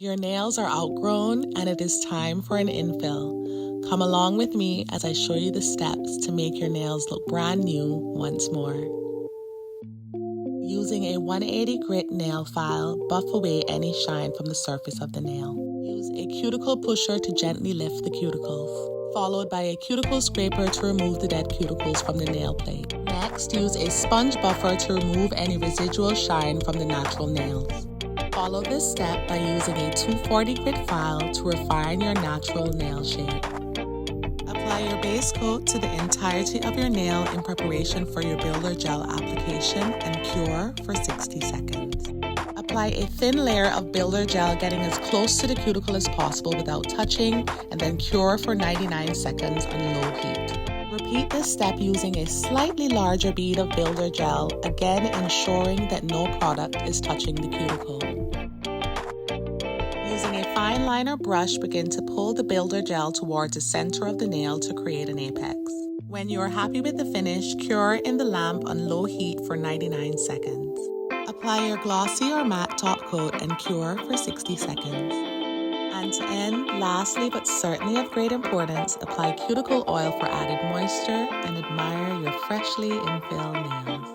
Your nails are outgrown and it is time for an infill. Come along with me as I show you the steps to make your nails look brand new once more. Using a 180 grit nail file, buff away any shine from the surface of the nail. Use a cuticle pusher to gently lift the cuticles, followed by a cuticle scraper to remove the dead cuticles from the nail plate. Next, use a sponge buffer to remove any residual shine from the natural nails. Follow this step by using a 240 grit file to refine your natural nail shape. Apply your base coat to the entirety of your nail in preparation for your builder gel application and cure for 60 seconds. Apply a thin layer of builder gel getting as close to the cuticle as possible without touching, and then cure for 99 seconds on low heat. Repeat this step using a slightly larger bead of builder gel, again ensuring that no product is touching the cuticle. Using a fine liner brush, begin to pull the builder gel towards the center of the nail to create an apex. When you are happy with the finish, cure in the lamp on low heat for 99 seconds. Apply your glossy or matte top coat and cure for 60 seconds. And to end, lastly but certainly of great importance, apply cuticle oil for added moisture and admire your freshly infilled nails.